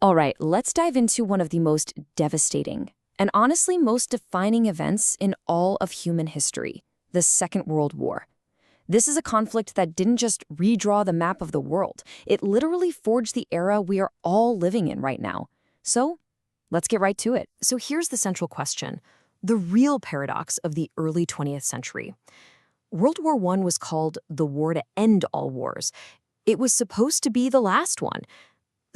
All right, let's dive into one of the most devastating and honestly most defining events in all of human history, the Second World War. This is a conflict that didn't just redraw the map of the world. It literally forged the era we are all living in right now. So, let's get right to it. So here's the central question, the real paradox of the early 20th century. World War I was called the war to end all wars. It was supposed to be the last one.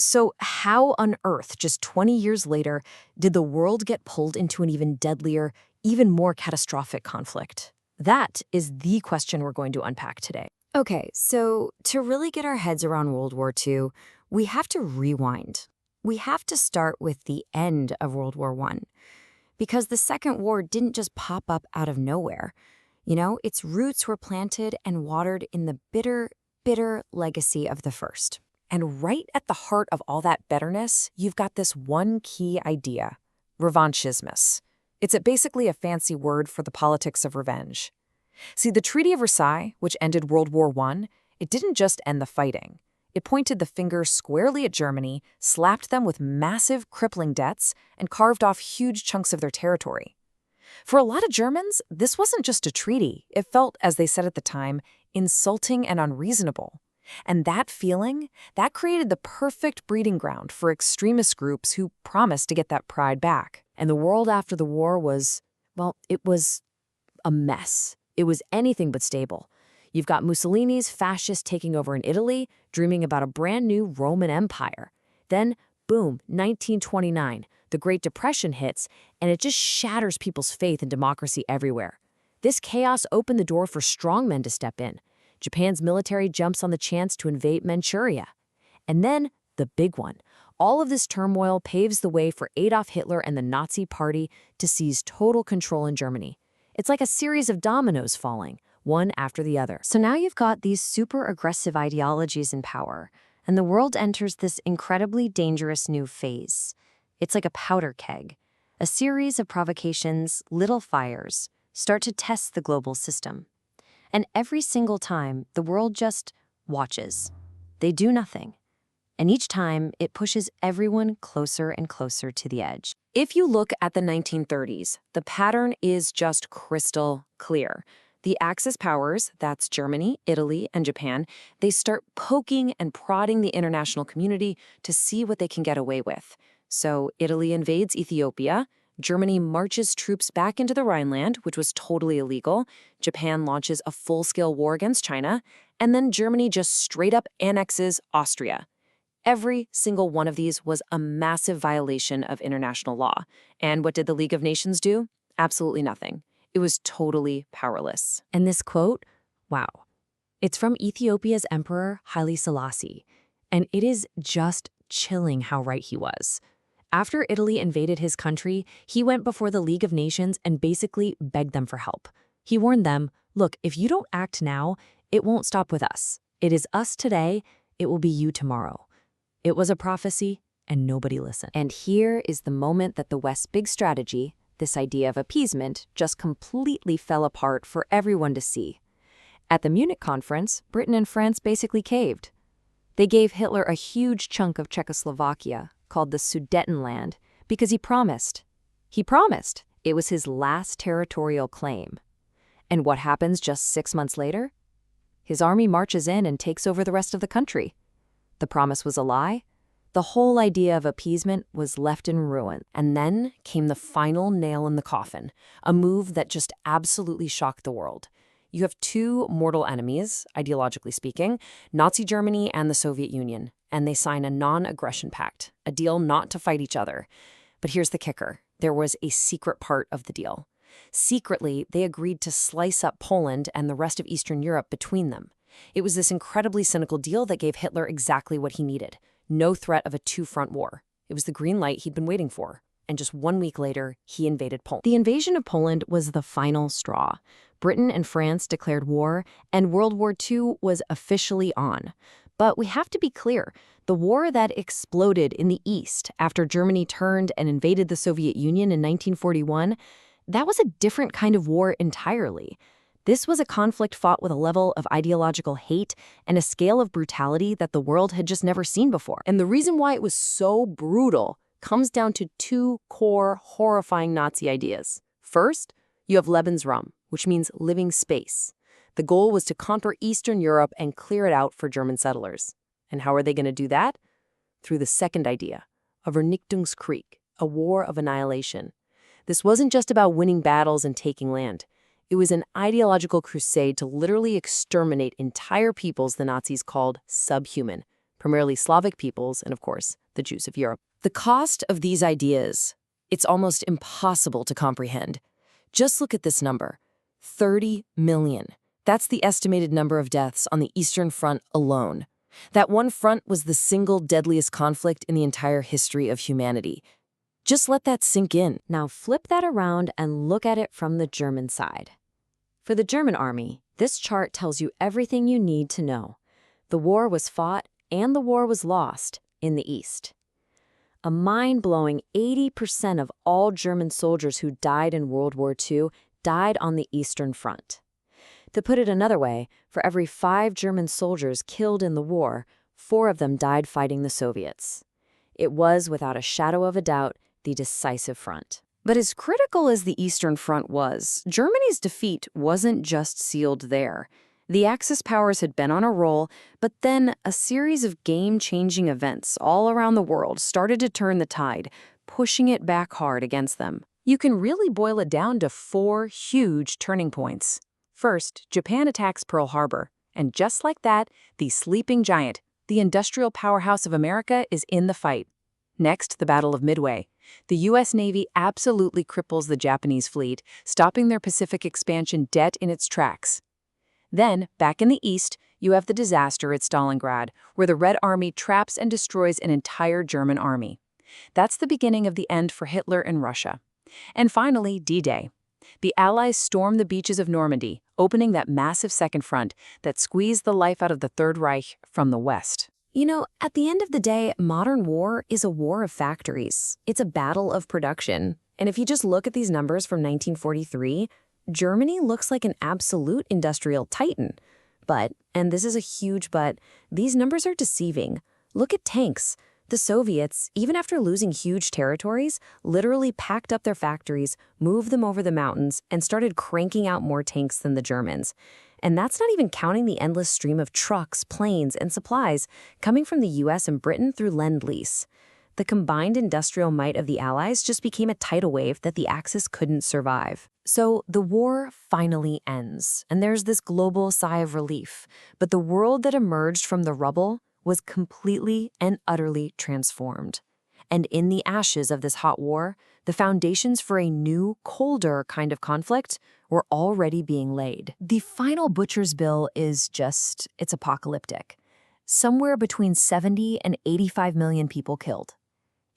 So how on earth, just 20 years later, did the world get pulled into an even deadlier, even more catastrophic conflict? That is the question we're going to unpack today. Okay, so to really get our heads around World War II, we have to rewind. We have to start with the end of World War I, because the Second War didn't just pop up out of nowhere. You know, its roots were planted and watered in the bitter, bitter legacy of the First. And right at the heart of all that bitterness, you've got this one key idea, revanchism. It's basically a fancy word for the politics of revenge. See, the Treaty of Versailles, which ended World War I, it didn't just end the fighting. It pointed the finger squarely at Germany, slapped them with massive, crippling debts, and carved off huge chunks of their territory. For a lot of Germans, this wasn't just a treaty. It felt, as they said at the time, insulting and unreasonable. And that feeling, that created the perfect breeding ground for extremist groups who promised to get that pride back. And the world after the war was, well, it was a mess. It was anything but stable. You've got Mussolini's fascists taking over in Italy, dreaming about a brand new Roman Empire. Then, boom, 1929, the Great Depression hits, and it just shatters people's faith in democracy everywhere. This chaos opened the door for strongmen to step in. Japan's military jumps on the chance to invade Manchuria. And then, the big one. All of this turmoil paves the way for Adolf Hitler and the Nazi Party to seize total control in Germany. It's like a series of dominoes falling, one after the other. So now you've got these super aggressive ideologies in power, and the world enters this incredibly dangerous new phase. It's like a powder keg. A series of provocations, little fires, start to test the global system. And every single time, the world just watches. They do nothing. And each time, it pushes everyone closer and closer to the edge. If you look at the 1930s, the pattern is just crystal clear. The Axis powers, that's Germany, Italy, and Japan, they start poking and prodding the international community to see what they can get away with. So Italy invades Ethiopia, Germany marches troops back into the Rhineland, which was totally illegal. Japan launches a full-scale war against China, and then Germany just straight up annexes Austria. Every single one of these was a massive violation of international law. And what did the League of Nations do? Absolutely nothing. It was totally powerless. And this quote, wow, it's from Ethiopia's Emperor Haile Selassie, and it is just chilling how right he was. After Italy invaded his country, he went before the League of Nations and basically begged them for help. He warned them, look, if you don't act now, it won't stop with us. It is us today, it will be you tomorrow. It was a prophecy, and nobody listened. And here is the moment that the West's big strategy, this idea of appeasement, just completely fell apart for everyone to see. At the Munich conference, Britain and France basically caved. They gave Hitler a huge chunk of Czechoslovakia, called the Sudetenland, because he promised. He promised. It was his last territorial claim. And what happens just 6 months later? His army marches in and takes over the rest of the country. The promise was a lie. The whole idea of appeasement was left in ruin. And then came the final nail in the coffin, a move that just absolutely shocked the world. You have two mortal enemies, ideologically speaking, Nazi Germany and the Soviet Union, and they sign a non-aggression pact, a deal not to fight each other. But here's the kicker. There was a secret part of the deal. Secretly, they agreed to slice up Poland and the rest of Eastern Europe between them. It was this incredibly cynical deal that gave Hitler exactly what he needed. No threat of a two-front war. It was the green light he'd been waiting for. And just 1 week later, he invaded Poland. The invasion of Poland was the final straw. Britain and France declared war, and World War II was officially on. But we have to be clear, the war that exploded in the East after Germany turned and invaded the Soviet Union in 1941, that was a different kind of war entirely. This was a conflict fought with a level of ideological hate and a scale of brutality that the world had just never seen before. And the reason why it was so brutal comes down to two core, horrifying Nazi ideas. First, you have Lebensraum, which means living space. The goal was to conquer Eastern Europe and clear it out for German settlers. And how are they going to do that? Through the second idea, a Vernichtungskrieg, a war of annihilation. This wasn't just about winning battles and taking land. It was an ideological crusade to literally exterminate entire peoples the Nazis called subhuman, primarily Slavic peoples and, of course, the Jews of Europe. The cost of these ideas, it's almost impossible to comprehend. Just look at this number, 30 million. That's the estimated number of deaths on the Eastern Front alone. That one front was the single deadliest conflict in the entire history of humanity. Just let that sink in. Now flip that around and look at it from the German side. For the German army, this chart tells you everything you need to know. The war was fought and the war was lost in the East. A mind-blowing 80% of all German soldiers who died in World War II died on the Eastern Front. To put it another way, for every 5 German soldiers killed in the war, 4 of them died fighting the Soviets. It was, without a shadow of a doubt, the decisive front. But as critical as the Eastern Front was, Germany's defeat wasn't just sealed there. The Axis powers had been on a roll, but then a series of game-changing events all around the world started to turn the tide, pushing it back hard against them. You can really boil it down to 4 huge turning points. First, Japan attacks Pearl Harbor, and just like that, the sleeping giant, the industrial powerhouse of America, is in the fight. Next, the Battle of Midway. The U.S. Navy absolutely cripples the Japanese fleet, stopping their Pacific expansion dead in its tracks. Then, back in the east, you have the disaster at Stalingrad, where the Red Army traps and destroys an entire German army. That's the beginning of the end for Hitler and Russia. And finally, D-Day. The Allies storm the beaches of Normandy, opening that massive second front that squeezed the life out of the Third Reich from the West. You know, at the end of the day, modern war is a war of factories. It's a battle of production. And if you just look at these numbers from 1943, Germany looks like an absolute industrial titan. But, and this is a huge but, these numbers are deceiving. Look at tanks. The Soviets, even after losing huge territories, literally packed up their factories, moved them over the mountains, and started cranking out more tanks than the Germans. And that's not even counting the endless stream of trucks, planes, and supplies coming from the US and Britain through Lend-Lease. The combined industrial might of the Allies just became a tidal wave that the Axis couldn't survive. So the war finally ends, and there's this global sigh of relief. But the world that emerged from the rubble was completely and utterly transformed. And in the ashes of this hot war, the foundations for a new, colder kind of conflict were already being laid. The final butcher's bill is it's apocalyptic. Somewhere between 70 and 85 million people killed.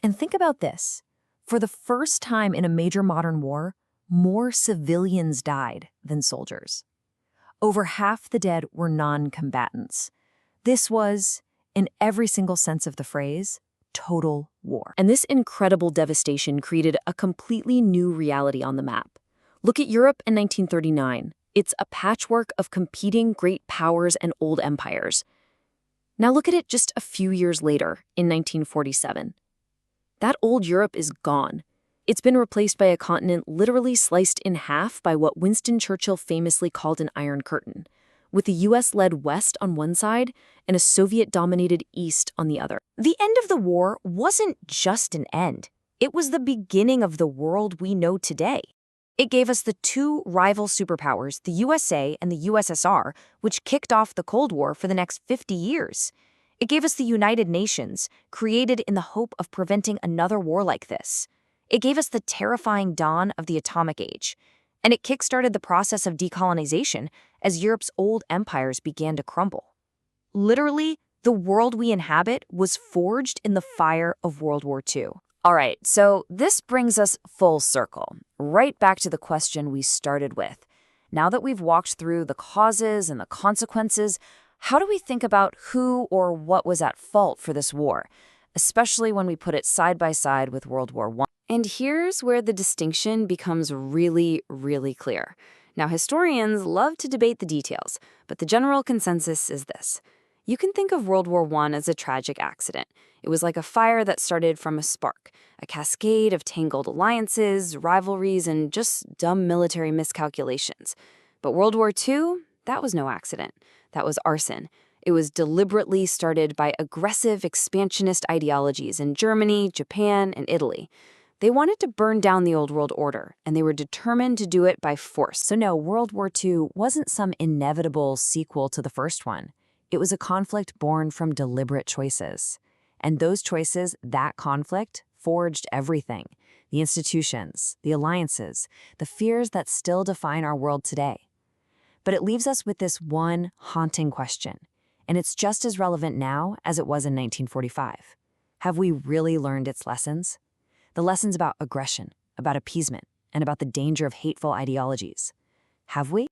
And think about this. For the first time in a major modern war, more civilians died than soldiers. Over half the dead were non-combatants. This was, in every single sense of the phrase, total war. And this incredible devastation created a completely new reality on the map. Look at Europe in 1939. It's a patchwork of competing great powers and old empires. Now look at it just a few years later, in 1947. That old Europe is gone. It's been replaced by a continent literally sliced in half by what Winston Churchill famously called an Iron Curtain, with the US-led West on one side and a Soviet-dominated East on the other. The end of the war wasn't just an end. It was the beginning of the world we know today. It gave us the 2 rival superpowers, the USA and the USSR, which kicked off the Cold War for the next 50 years. It gave us the United Nations, created in the hope of preventing another war like this. It gave us the terrifying dawn of the atomic age. And it kickstarted the process of decolonization as Europe's old empires began to crumble. Literally, the world we inhabit was forged in the fire of World War II. All right, so this brings us full circle, right back to the question we started with. Now that we've walked through the causes and the consequences, how do we think about who or what was at fault for this war, especially when we put it side by side with World War I? And here's where the distinction becomes really, really clear. Now, historians love to debate the details, but the general consensus is this. You can think of World War I as a tragic accident. It was like a fire that started from a spark, a cascade of tangled alliances, rivalries, and just dumb military miscalculations. But World War II, that was no accident. That was arson. It was deliberately started by aggressive expansionist ideologies in Germany, Japan, and Italy. They wanted to burn down the old world order, and they were determined to do it by force. So no, World War II wasn't some inevitable sequel to the first one. It was a conflict born from deliberate choices. And those choices, that conflict, forged everything. The institutions, the alliances, the fears that still define our world today. But it leaves us with this one haunting question, and it's just as relevant now as it was in 1945. Have we really learned its lessons? The lessons about aggression, about appeasement, and about the danger of hateful ideologies. Have we?